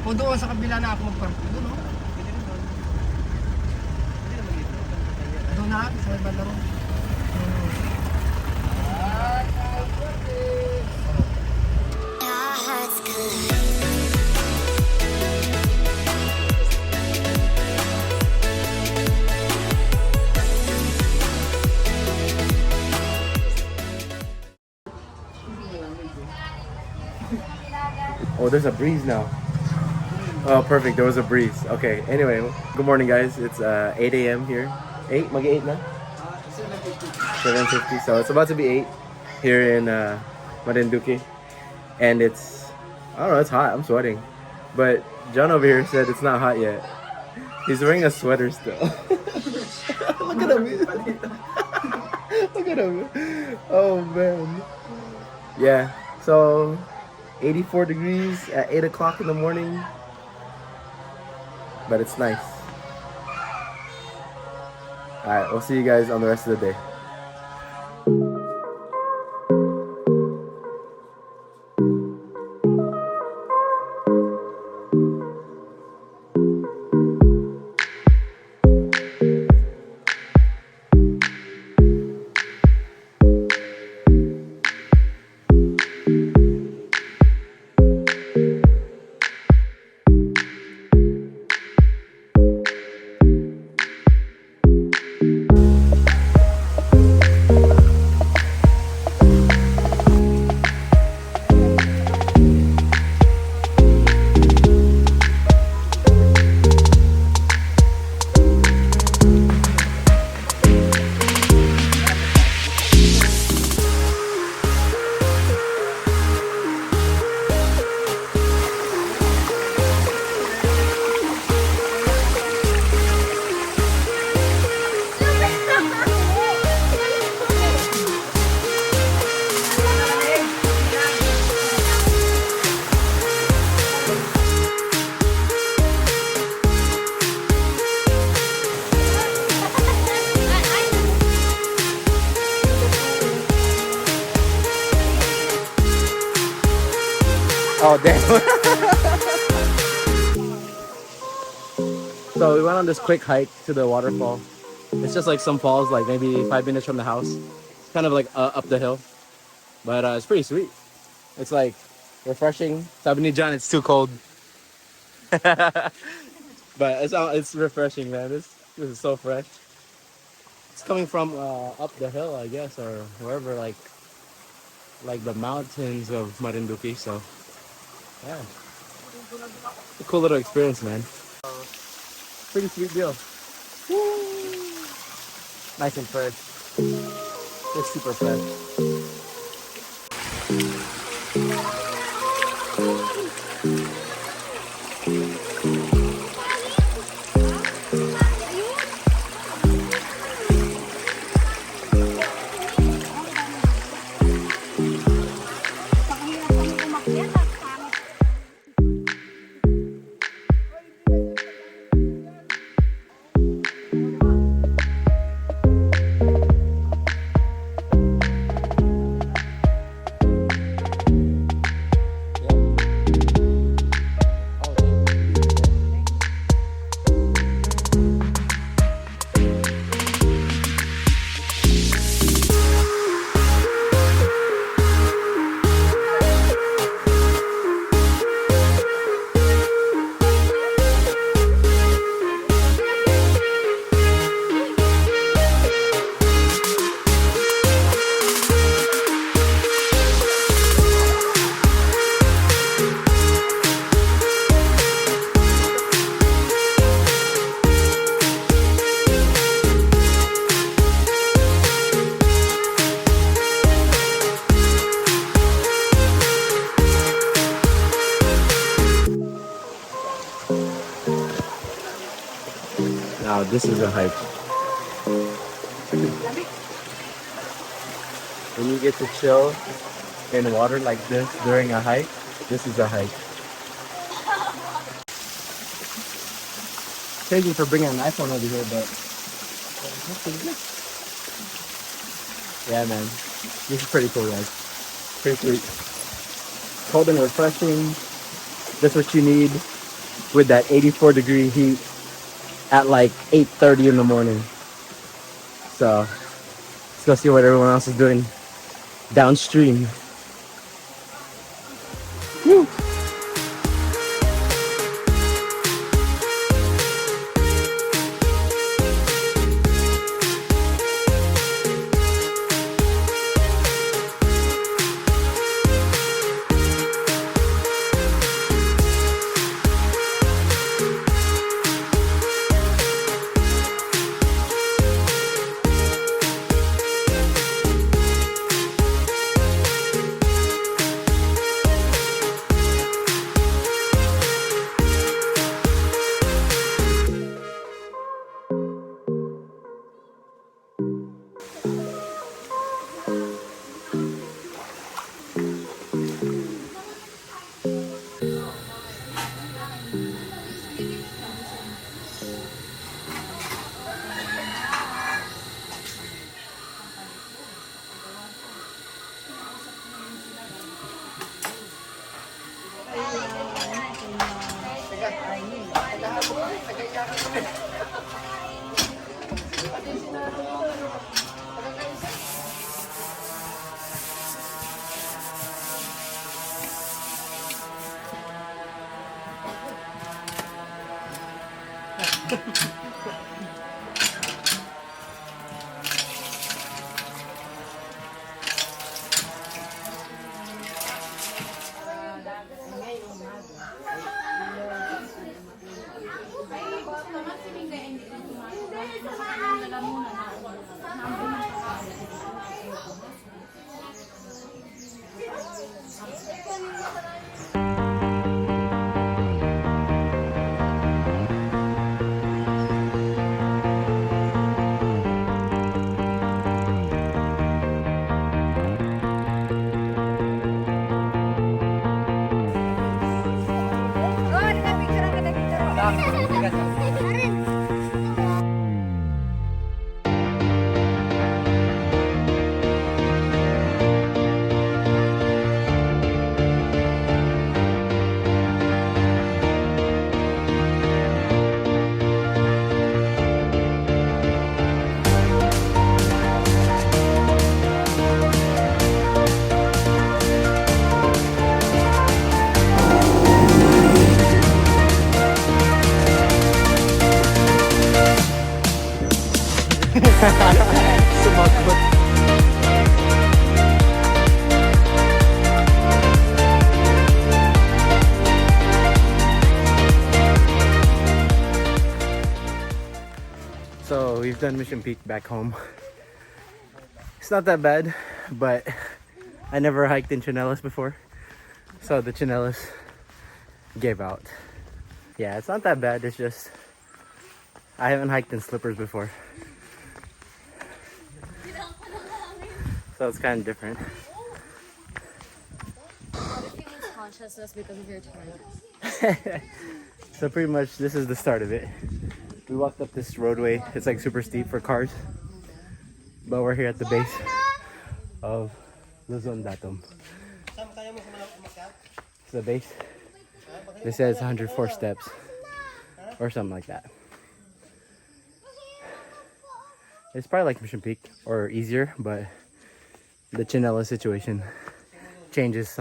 O doon sa kabila na ako magpark. Doon o. Doon na ako sa ibang laro. Oh, there's a breeze now. Oh, perfect. There was a breeze. Okay. Anyway, good morning, guys. It's 8 a.m. here. 8? Mag-8 na? 7:50. So it's about to be 8 here in Marinduque. And it's, I don't know, it's hot. I'm sweating. But John over here said it's not hot yet. He's wearing a sweater still. Look at him. Look at him. Oh, man. Yeah. So 84 degrees at 8 o'clock in the morning. But it's nice. Alright, we'll see you guys on the rest of the day. Oh, damn. So we went on this quick hike to the waterfall. It's just like some falls, like maybe 5 minutes from the house. It's kind of like up the hill. But it's pretty sweet. It's like refreshing. Sabi ni John, it's too cold. But it's refreshing, man. This is so fresh. It's coming from up the hill, I guess, or wherever, like the mountains of Marinduque. So yeah, it's a cool little experience, man. Pretty sweet deal. Woo! Nice and fresh. It's super fresh. Now this is a hike. When you get to chill in water like this during a hike, this is a hike. Crazy for bringing an iPhone over here, but yeah, man, this is pretty cool, guys. Pretty sweet. Cold and refreshing. That's what you need with that 84-degree heat at like 8:30 in the morning. So let's go see what everyone else is doing downstream. Woo. Sumagot. So we've done Mission Peak back home. It's not that bad, but I never hiked in chinelas before, so the chinelas gave out. Yeah, it's not that bad. It's just I haven't hiked in slippers before, so it's kind of different. What if you lose consciousness because of your tiredness? So pretty much this is the start of it. We walked up this roadway. It's like super steep for cars, but we're here at the base of Luzon Datum. It's the base. They said it's 104 steps or something like that. It's probably like Mission Peak or easier, but the chinela situation changes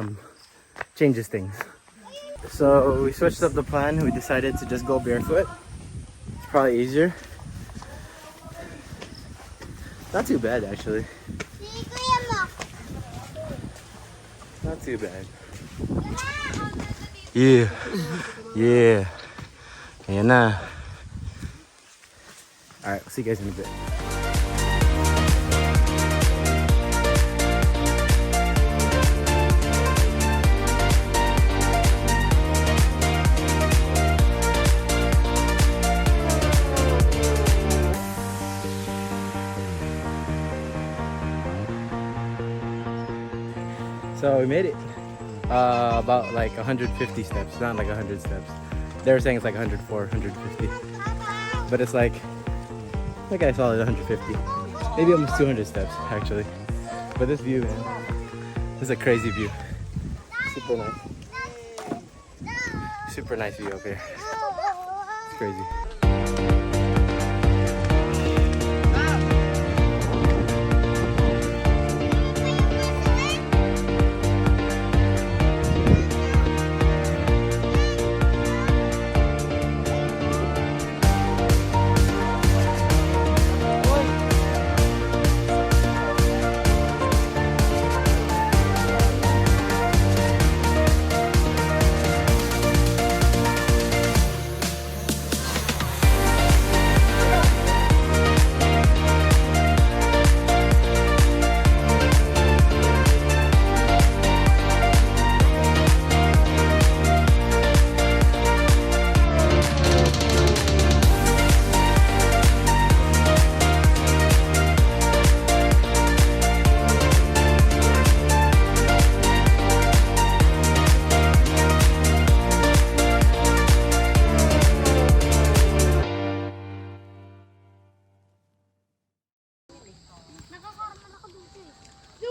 things. So we switched up the plan. We decided to just go barefoot. It's probably easier. Not too bad actually. Not too bad. Yeah. Yeah. Ayan na. Alright, I'll see you guys in a bit. So we made it. About like 150 steps, not like 100 steps. They were saying it's like 104, 150. But it's like I saw it 150. Maybe almost 200 steps actually. But this view, man. This is a crazy view. Super nice. Super nice view up here. crazy.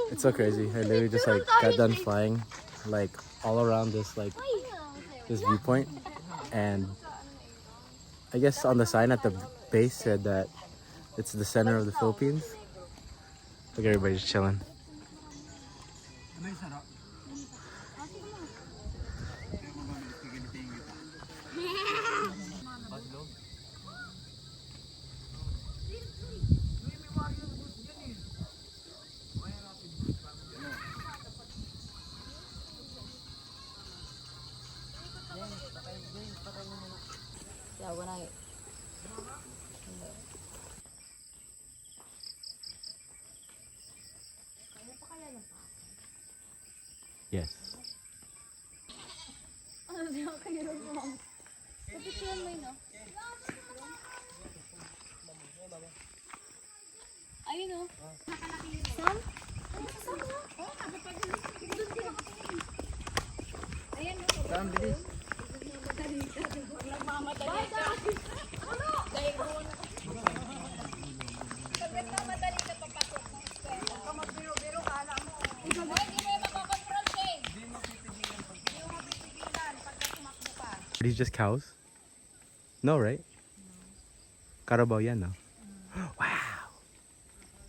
It's so crazy. I literally just like got done flying like all around this like this viewpoint, and I guess on the sign at the base said that it's the center of the Philippines. Look, everybody's chilling. Yeah, when I Yes. ayun o. Saan, bilis? Are these just cows? No, right? Carabao yan, no? Wow.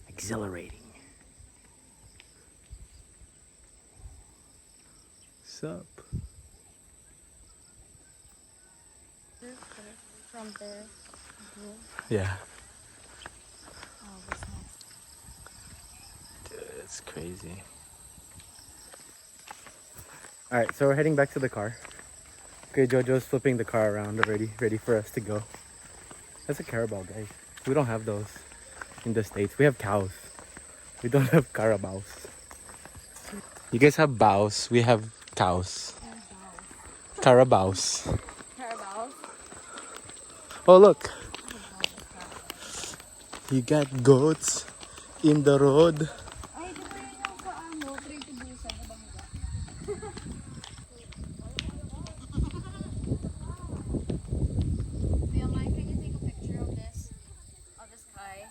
Exhilarating. Sup? From there. Yeah. Oh, that's nice. Dude, it's crazy. Alright, so we're heading back to the car. Okay, Jojo's flipping the car around already, ready for us to go. That's a Carabao, guys. We don't have those in the States. We have cows. We don't have Carabaos. You guys have bows. We have cows. Carabaos. Carabaos. Oh, look. You got goats in the road. Ay, di ba yun yung paano? Three to busan na bangga. ByeBye, can you take a picture of this? Of the sky?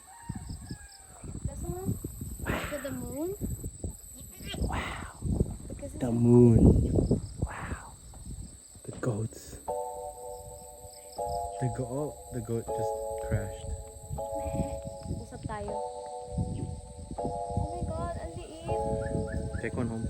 This one? Look at the moon? Wow. Because The moon. Wow. The goats. The goat just crashed. usap tayo. Oh my god, ang liit. Take one home.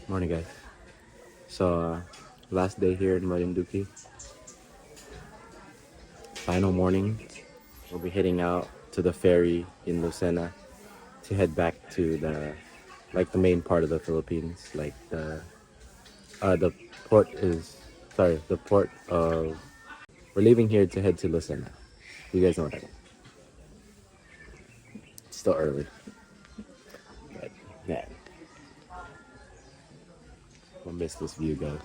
Morning, guys. So, last day here in Marinduque. Final morning. We'll be heading out to the ferry in Lucena to head back to the main part of the Philippines, like the The port is sorry. The port of we're leaving here to head to Lucena. You guys know what I mean. It's still early, but man, I'll miss this view, guys.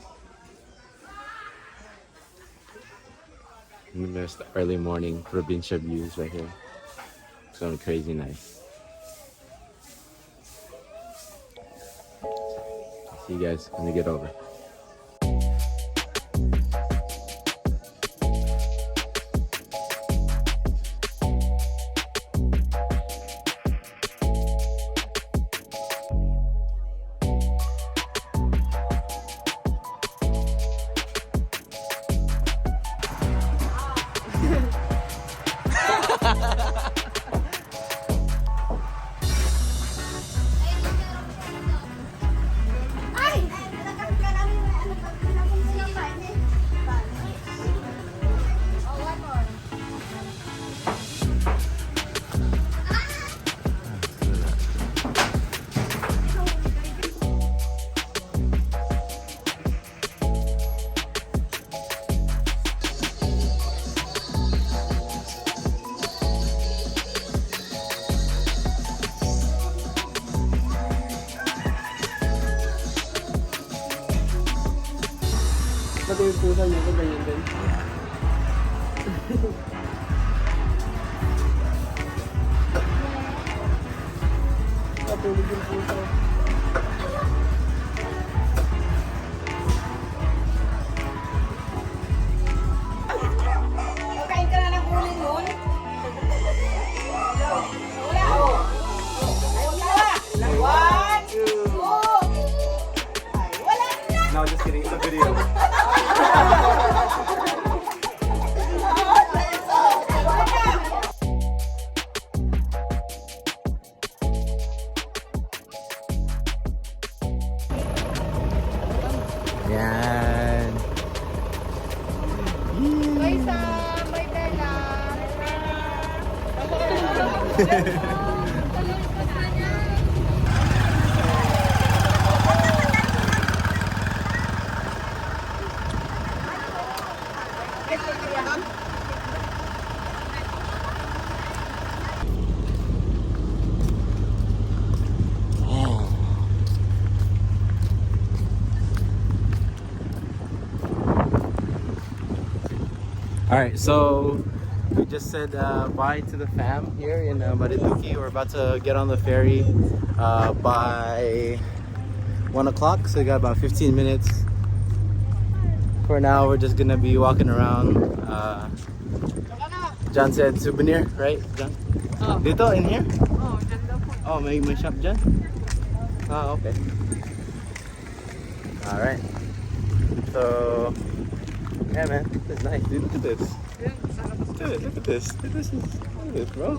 I'm gonna miss the early morning provincia views right here. It's gonna be crazy nice. See you guys when we get over. Pati yung pusa niya ko ganyan din. Patulog yung pusa. Kain ka na ng uling nun? Wala. One, two. Ay, wala na. No, just kidding. It's a video. Yan. Bye, Sam. Bye, Bella. All right, so we just said bye to the fam here in Marinduque. We're about to get on the ferry by 1 o'clock, so we got about 15 minutes. For now, we're just gonna be walking around. John said souvenir, right, John? Oh. Dito, in here? Oh, dyan daw po. Oh, may shop dyan? Ah, okay. All right. So, yeah, man, this is nice, dude. Look at this. Dude, look at this. Look at this, bro.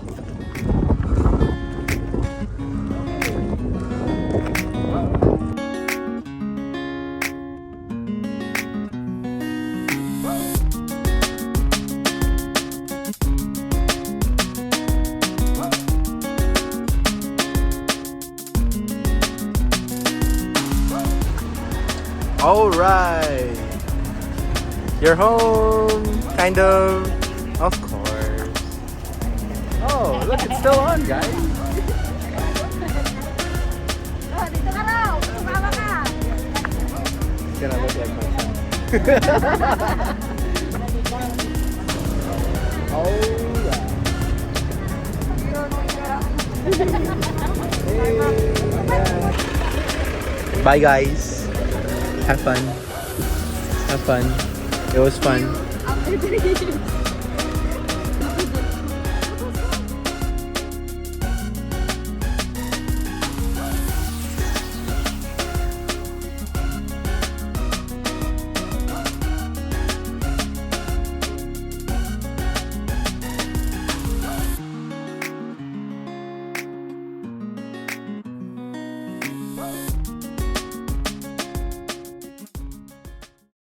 All right. You're home, kind of. Of course. Oh, look, it's still on, guys. Oh, dito ka raw. Sumama ka. It's gonna look like my son. Oh, yeah. Hey, yeah. Bye, guys. Have fun. Have fun. It was fun. After 3 years.